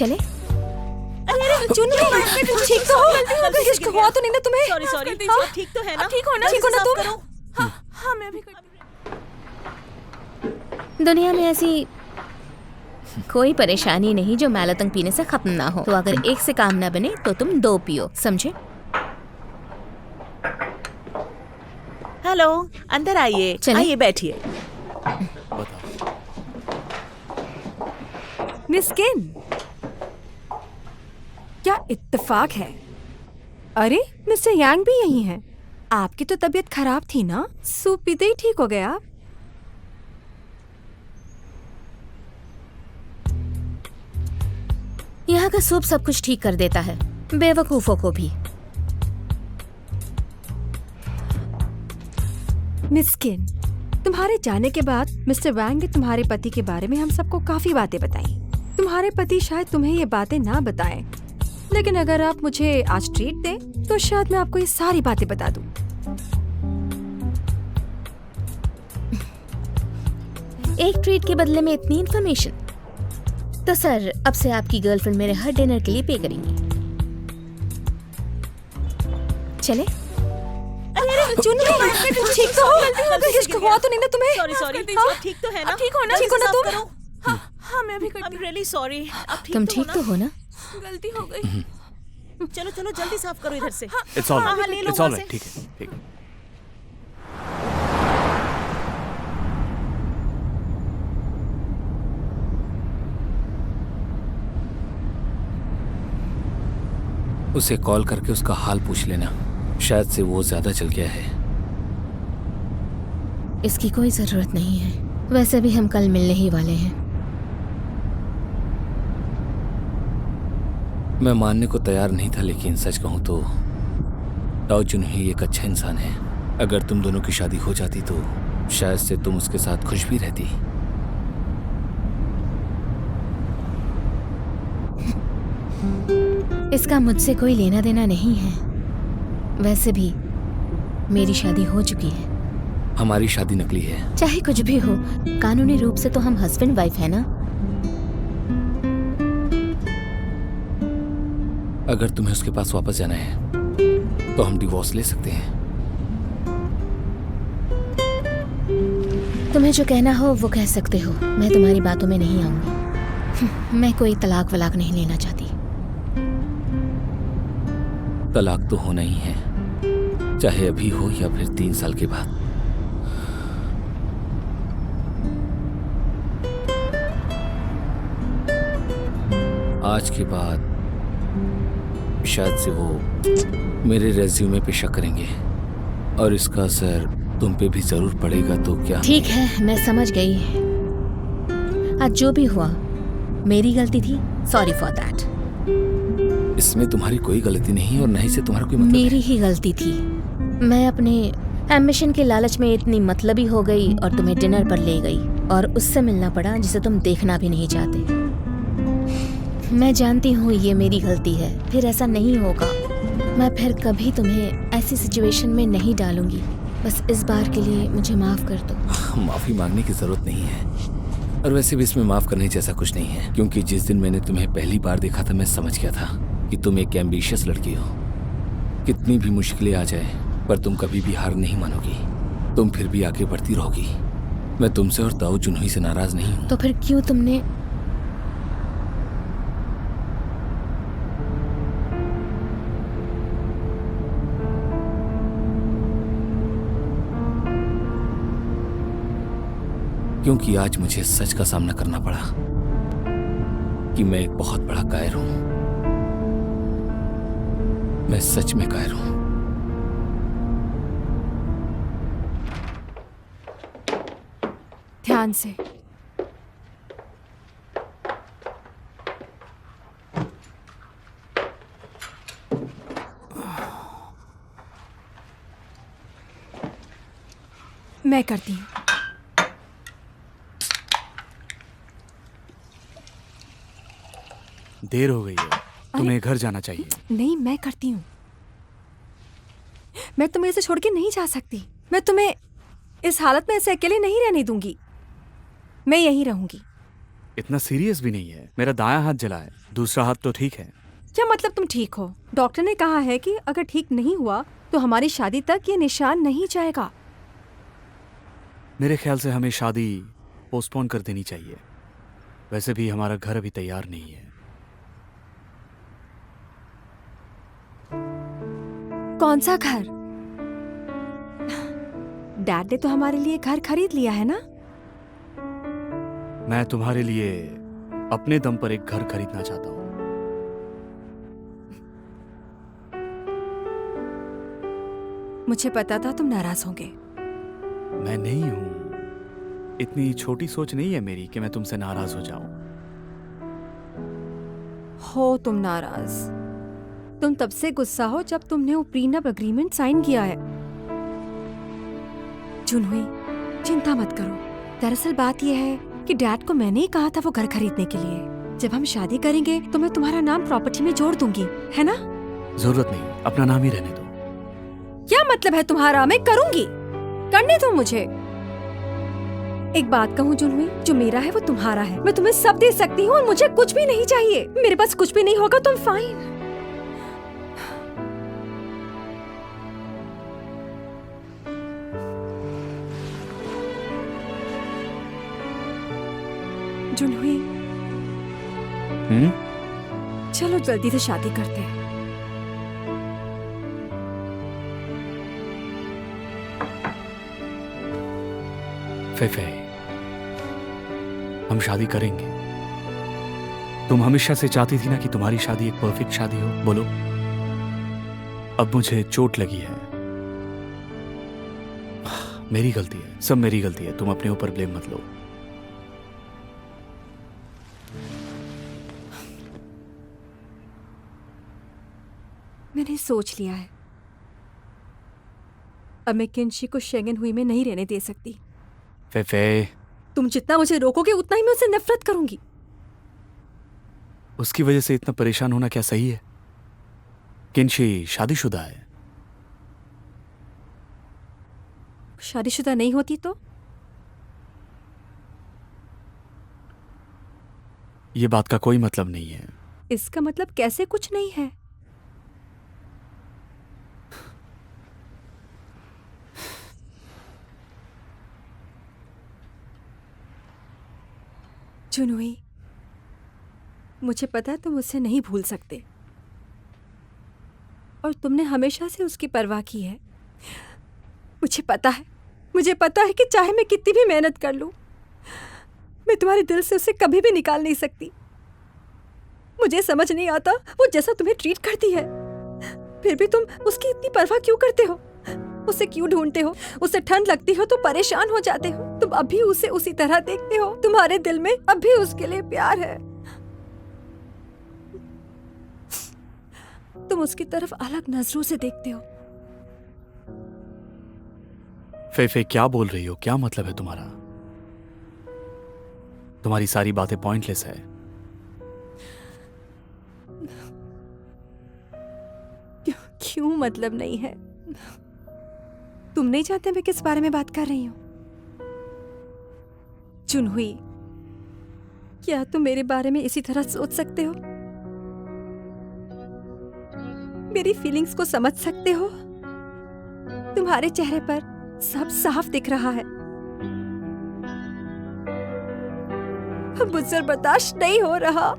चले? अरे चुन ठीक तो हो? कुछ हुआ तो नहीं ना तुम्हें? सॉरी ठीक तो है ना? ठीक हो ना तुम? हाँ मैं भी दुनिया में ऐसी कोई परेशानी नहीं जो मैलातंग पीने से खत्म ना हो। तो अगर एक से काम ना बने तो तुम 2 पियो, समझे? हेलो, अंदर आइए। आइए बैठिए। मिस किन, क्या इत्तेफाक है? अरे मिस्टर यांग भी यही हैं। आपकी तो तबीयत खराब थी ना, सूप पीते ही ठीक हो गया आप। यहाँ का सूप सब कुछ ठीक कर देता है, बेवकूफों को भी। मिस किन, तुम्हारे जाने के बाद मिस्टर वैंग ने तुम्हारे पति के बारे में हम सबको काफी बातें बताई। तुम्हारे पति शायद तुम्हें ये बातें ना बताएं, लेकिन अगर आप मुझे आज ट्रीट दें तो शायद मैं आपको ये सारी बातें बता दूं। एक ट्रीट के बदले में इतनी इन्फॉर्मेशन? तो सर, अब से आपकी गर्लफ्रेंड मेरे हर डिनर के लिए पे करेंगी। चले? अरे चुन ठीक तो हो? कुछ हुआ तो नहीं ना तुम्हें? सॉरी ठीक तो है ना? ठीक हो ना तुम? हाँ मैं भी I'm really sorry। तुम ठीक तो हो ना? गलती हो गई। चलो जल्दी साफ करो इधर से। It's all right, ठीक है। उसे कॉल करके उसका हाल पूछ लेना, शायद से वो ज्यादा चल गया है। इसकी कोई जरूरत नहीं है, वैसे भी हम कल मिलने ही वाले हैं। मैं मानने को तैयार नहीं था, लेकिन सच कहूं तो ताओ जुनही एक अच्छा इंसान है। अगर तुम दोनों की शादी हो जाती तो शायद से तुम उसके साथ खुश भी रहती। इसका मुझसे कोई लेना देना नहीं है। वैसे भी मेरी शादी हो चुकी है। हमारी शादी नकली है। चाहे कुछ भी हो, कानूनी रूप से तो हम हस्बैंड वाइफ है ना। अगर तुम्हें उसके पास वापस जाना है तो हम डिवोर्स ले सकते हैं। तुम्हें जो कहना हो वो कह सकते हो, मैं तुम्हारी बातों में नहीं आऊंगी। मैं कोई तलाक वलाक नहीं लेना चाहती। तलाक तो होना ही है, चाहे अभी हो या फिर 3 साल के बाद। आज के बाद शायद से वो मेरे रेज्यूमे पे शक करेंगे और इसका असर तुम पे भी जरूर पड़ेगा। तो क्या? ठीक है, मैं समझ गई। आज जो भी हुआ मेरी गलती थी, सॉरी फॉर दैट। इसमें तुम्हारी कोई गलती नहीं और नहीं से तुम्हारा कोई मतलब मेरी ही गलती थी। मैं अपने एम्बिशन के लालच में इतनी मतलबी हो गई और तुम्हें डिनर पर ले गई और उससे मिलना पड़ा जिसे तुम देखना भी नहीं चाहते। मैं जानती हूँ ये मेरी गलती है, फिर ऐसा नहीं होगा। मैं फिर कभी तुम्हें ऐसी सिचुएशन में नहीं डालूंगी। बस इस बार के लिए मुझे माफ कर दो। माफी मांगने की जरूरत नहीं है, और वैसे भी इसमें माफ करने जैसा कुछ नहीं है, क्योंकि जिस दिन मैंने तुम्हें पहली बार देखा था मैं समझ गया था कि तुम एक एम्बिशियस लड़की हो। कितनी भी मुश्किलें आ जाए पर तुम कभी भी हार नहीं मानोगी, तुम फिर भी आगे बढ़ती रहोगी। मैं तुमसे और ताऊ जुनही से नाराज नहीं हूँ। तो फिर क्यों तुमने क्योंकि आज मुझे सच का सामना करना पड़ा कि मैं एक बहुत बड़ा कायर हूं। मैं सच में कायर हूं। ध्यान से। मैं करती हूँ। देर हो गई है, तुम्हें घर जाना चाहिए। नहीं, मैं करती हूँ। मैं तुम्हें इसे छोड़ के नहीं जा सकती। मैं तुम्हें इस हालत में ऐसे अकेले नहीं रहने दूंगी। मैं यहीं रहूंगी। इतना सीरियस भी नहीं है। मेरा दायां हाथ जला है, दूसरा हाथ तो ठीक है। क्या मतलब तुम ठीक हो? डॉक्टर ने कहा है कि अगर ठीक नहीं हुआ तो हमारी शादी तक ये निशान नहीं जाएगा। मेरे ख्याल से हमें शादी पोस्टपोन कर देनी चाहिए। वैसे भी हमारा घर अभी तैयार नहीं है। कौन सा घर? डैड ने तो हमारे लिए घर खरीद लिया है ना? मैं तुम्हारे लिए अपने दम पर एक घर खरीदना चाहता हूँ। मुझे पता था तुम नाराज होंगे। मैं नहीं हूं। इतनी छोटी सोच नहीं है मेरी कि मैं तुमसे नाराज हो जाऊं। हो तुम नाराज। तुम तब से गुस्सा हो जब तुमने वो प्रीनप एग्रीमेंट साइन किया है। जुनहुई, चिंता मत करो। दरअसल बात यह है कि डैड को मैंने ही कहा था वो घर खरीदने के लिए। जब हम शादी करेंगे तो मैं तुम्हारा नाम प्रॉपर्टी में जोड़ दूंगी, है ना? जरूरत नहीं, अपना नाम ही रहने दो। क्या मतलब है तुम्हारा? मैं करूंगी, करने दो मुझे। एक बात कहूँ जुनहुई, जो मेरा है वो तुम्हारा है। मैं तुम्हें सब दे सकती हूँ और मुझे कुछ भी नहीं चाहिए। मेरे पास कुछ भी नहीं होगा तुम फाइन। जुनहुई, चलो जल्दी से शादी करते हैं। फेफे, हम शादी करेंगे। तुम हमेशा से चाहती थी ना कि तुम्हारी शादी एक परफेक्ट शादी हो। बोलो, अब मुझे चोट लगी है। मेरी गलती है, सब मेरी गलती है। तुम अपने ऊपर ब्लेम मत लो। मैंने सोच लिया है, अब मैं किंशी को शेंगन हुई में नहीं रहने दे सकती। फेफे, तुम जितना मुझे रोकोगे उतना ही मैं उससे नफरत करूंगी। उसकी वजह से इतना परेशान होना क्या सही है? किंशी शादीशुदा है। शादीशुदा नहीं होती तो? ये बात का कोई मतलब नहीं है। इसका मतलब कैसे कुछ नहीं है? जुनहुई, मुझे पता है तुम उसे नहीं भूल सकते और तुमने हमेशा से उसकी परवाह की है। मुझे पता है कि चाहे मैं कितनी भी मेहनत कर लूं, मैं तुम्हारे दिल से उसे कभी भी निकाल नहीं सकती। मुझे समझ नहीं आता वो जैसा तुम्हें ट्रीट करती है, फिर भी तुम उसकी इतनी परवाह क्यों करते हो? उसे क्यों ढूंढते हो? उसे ठंड लगती हो तो परेशान हो जाते हो। तुम अभी उसे उसी तरह देखते हो। तुम्हारे दिल में अभी उसके लिए प्यार है। तुम उसकी तरफ अलग नजरों से देखते हो। फेफे, क्या बोल रही हो? क्या मतलब है तुम्हारा? तुम्हारी सारी बातें पॉइंटलेस है। क्यों मतलब नहीं है? तुम नहीं जानते मैं किस बारे में बात कर रही हूं। जुनहुई, क्या तुम मेरे बारे में इसी तरह सोच सकते हो? मेरी फीलिंग्स को समझ सकते हो? तुम्हारे चेहरे पर सब साफ दिख रहा है। अब मुझसे बर्दाश्त नहीं हो रहा।